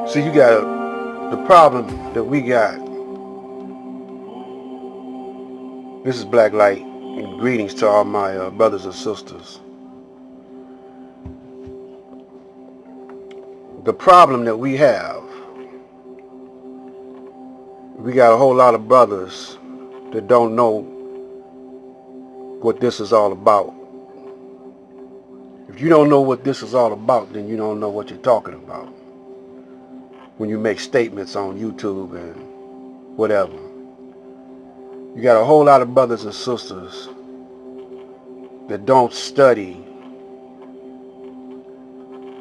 See, you got the problem that we got. This is Black Light, and greetings to all my brothers and sisters. The problem that we got a whole lot of brothers that don't know what this is all about. If you don't know what this is all about, then you don't know what you're talking about when you make statements on YouTube and whatever. You got a whole lot of brothers and sisters that don't study,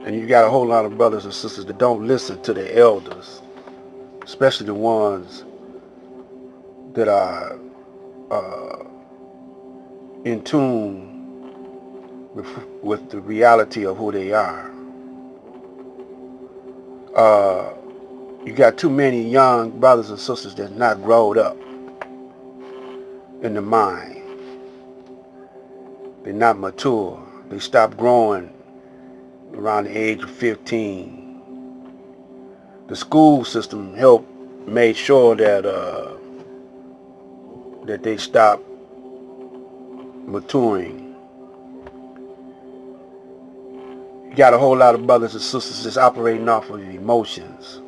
and you got a whole lot of brothers and sisters that don't listen to their elders, especially the ones that are uh, in tune with the reality of who they are. You got too many young brothers and sisters that's not grown up in the mind. They're not mature. They stop growing around the age of 15. The school system made sure that they stop maturing. You got a whole lot of brothers and sisters that's operating off of emotions,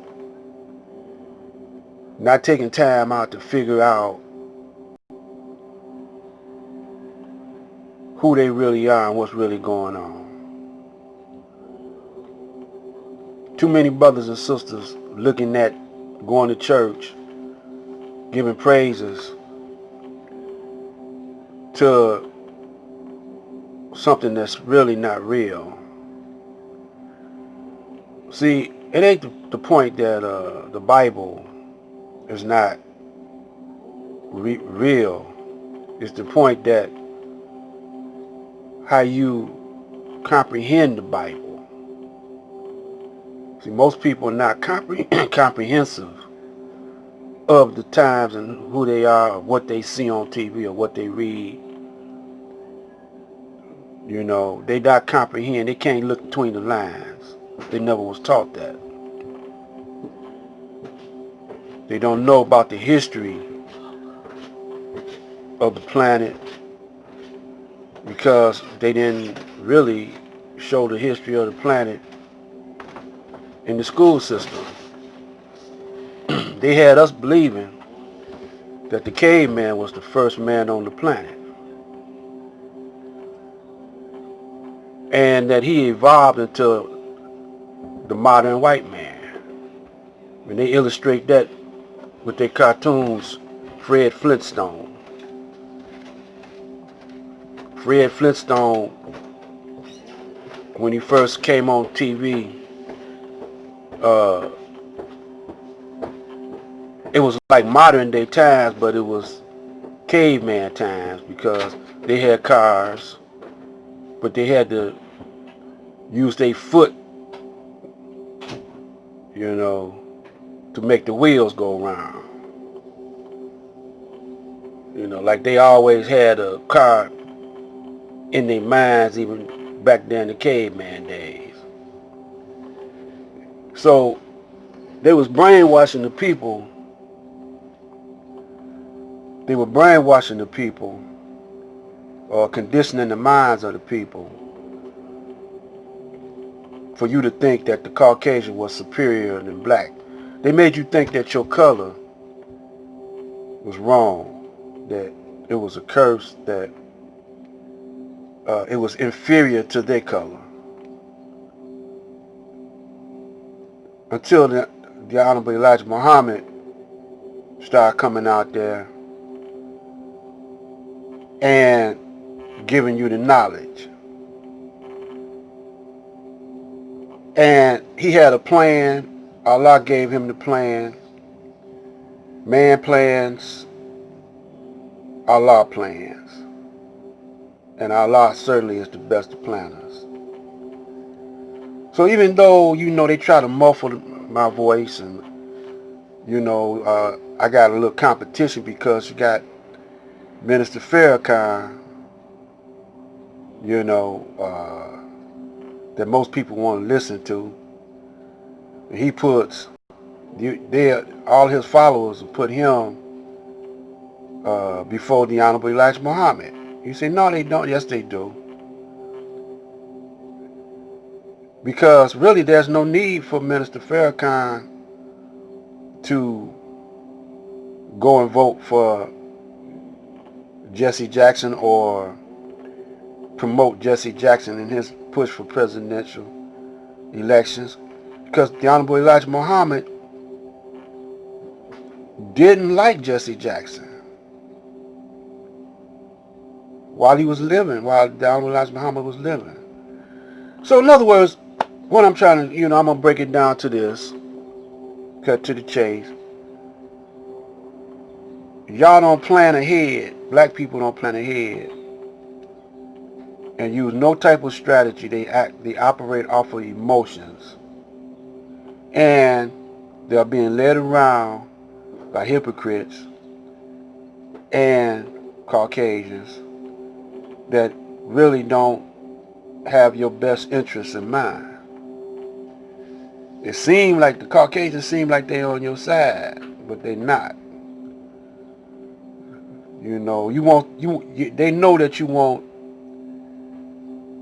not taking time out to figure out who they really are and what's really going on. Too many brothers and sisters looking at going to church, giving praises to something that's really not real. See, it ain't the point that the Bible is not real. It's the point that how you comprehend the Bible. See, most people are not comprehensive of the times and who they are, or what they see on TV, or what they read. You know, they not comprehend. They can't look between the lines. They never was taught that. They don't know about the history of the planet because they didn't really show the history of the planet in the school system. They had us believing that the caveman was the first man on the planet, and that he evolved into the modern white man. And they illustrate that with their cartoons, Fred Flintstone. Fred Flintstone, when he first came on TV, it was like modern day times, but it was caveman times because they had cars, but they had to use their foot, you know, to make the wheels go around. You know, like they always had a car in their minds, even back then in the caveman days. So they was brainwashing the people. They were brainwashing the people, or conditioning the minds of the people for you to think that the Caucasian was superior than black. They made you think that your color was wrong, that it was a curse, that it was inferior to their color. Until the Honorable Elijah Muhammad started coming out there and giving you the knowledge. And he had a plan. Allah gave him the plan. Man plans, Allah plans. And Allah certainly is the best of planners. So even though, you know, they try to muffle my voice, and, you know, I got a little competition because you got Minister Farrakhan, you know, that most people want to listen to. He puts all his followers put him before the Honorable Elijah Muhammad. You say, no, they don't. Yes, they do. Because really, there's no need for Minister Farrakhan to go and vote for Jesse Jackson or promote Jesse Jackson in his push for presidential elections, because the Honorable Elijah Muhammad didn't like Jesse Jackson while he was living, while the Honorable Elijah Muhammad was living. So in other words, what I'm trying to, I'm going to break it down to this, cut to the chase. Y'all don't plan ahead. Black people don't plan ahead and use no type of strategy. They operate off of emotions. And they're being led around by hypocrites and Caucasians that really don't have your best interests in mind. It seems like the Caucasians seem like they're on your side, but they're not. They know that you want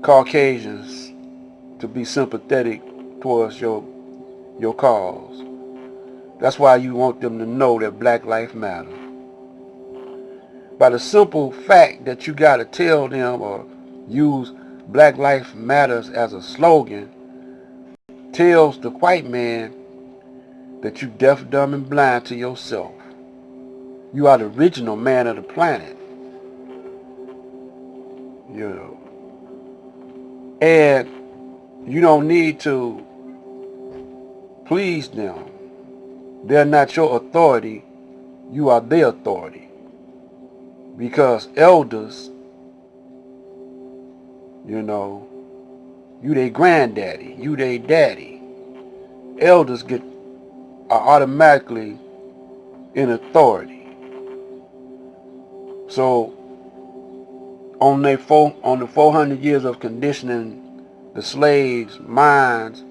Caucasians to be sympathetic towards your cause. That's why you want them to know that Black Lives Matter. By the simple fact that you got to tell them or use Black Lives Matters as a slogan tells the white man that you deaf, dumb, and blind to yourself. You are the original man of the planet. And you don't need to please them. They're not your authority. You are their authority. Because elders, you their granddaddy, you their daddy. Elders are automatically in authority. So on the 400 years of conditioning the slaves' minds,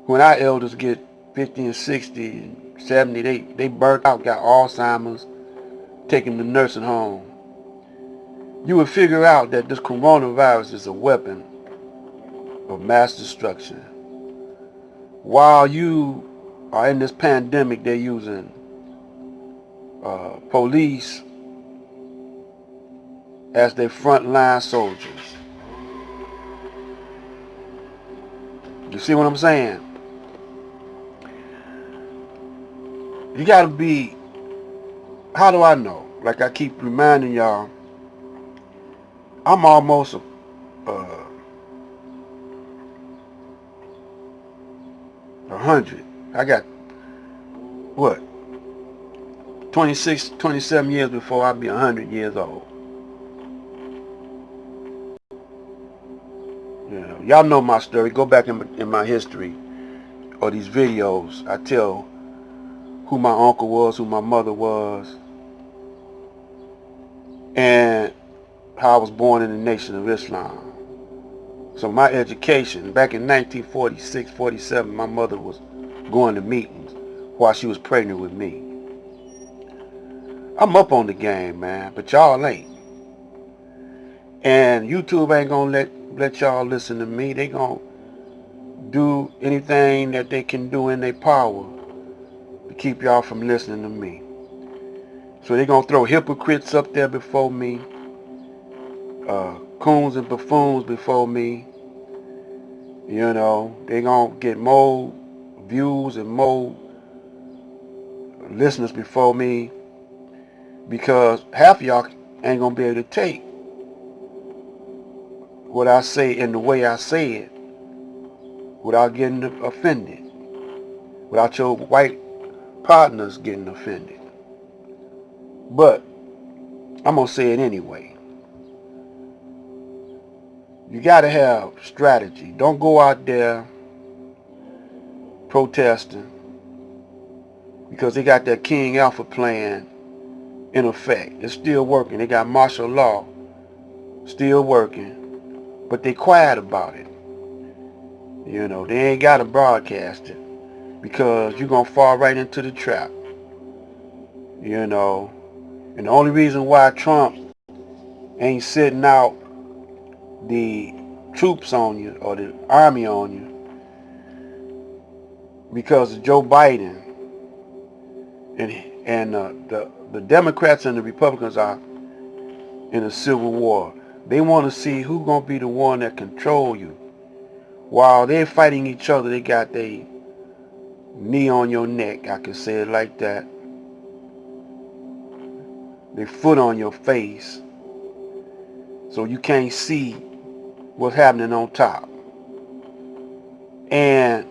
when our elders get 50 and 60 and 70, they burnt out, got Alzheimer's, taking the nursing home. You would figure out that this coronavirus is a weapon of mass destruction. While you are in this pandemic, they're using police as their frontline soldiers. You see what I'm saying? You gotta be, how do I know? Like I keep reminding y'all, I'm almost 100. I got, 26, 27 years before I'll be 100 years old. Y'all know my story. Go back in my history or these videos. I tell who my uncle was, who my mother was, and how I was born in the Nation of Islam. So my education, back in 1946, 47, my mother was going to meetings while she was pregnant with me. I'm up on the game, man, but y'all ain't. And YouTube ain't gonna let y'all listen to me. They gonna do anything that they can do in their power to keep y'all from listening to me. So they gonna throw hypocrites up there before me, coons and buffoons before me. They gonna get more views and more listeners before me, because half of y'all ain't gonna be able to take what I say in the way I say it without getting offended, without your white partners getting offended. But I'm gonna say it anyway. You gotta have strategy. Don't go out there protesting because they got that King Alpha plan in effect. It's still working. They got martial law still working, but they quiet about it. You know, they ain't got to broadcast it because you're going to fall right into the trap. You know, and the only reason why Trump ain't sitting out the troops on you or the army on you because of Joe Biden and the Democrats and the Republicans are in a civil war. They want to see who's gonna be the one that control you. While they're fighting each other, they got their knee on your neck. I can say it like that. Their foot on your face, so you can't see what's happening on top. And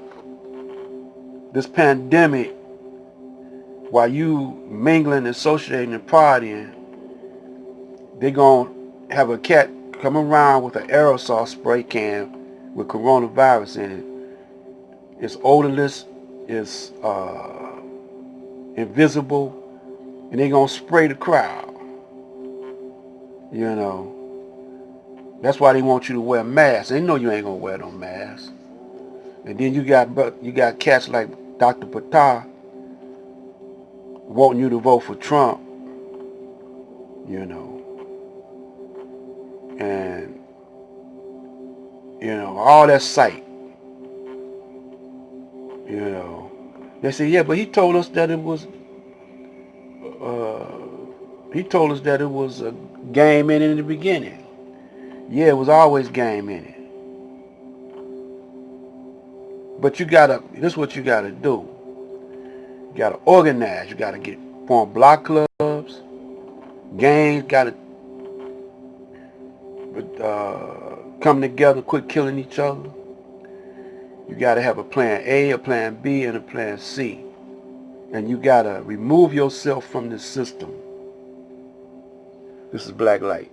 this pandemic, while you mingling, associating, and partying, they're going to have a cat come around with an aerosol spray can with coronavirus in it. It's odorless, it's invisible, and they're going to spray the crowd. You know, that's why they want you to wear masks. They know you ain't going to wear no mask. And then you got cats like Dr. Patar wanting you to vote for Trump, you know, and, you know, all that sight, you know. They say, yeah, but he told us that it was a game in the beginning. Yeah, it was always game in it. But this is what you gotta do. You gotta organize. You gotta form block clubs, gangs, gotta come together, quit killing each other. You gotta have a plan A, a plan B, and a plan C. And you gotta remove yourself from the system. This is Black Light.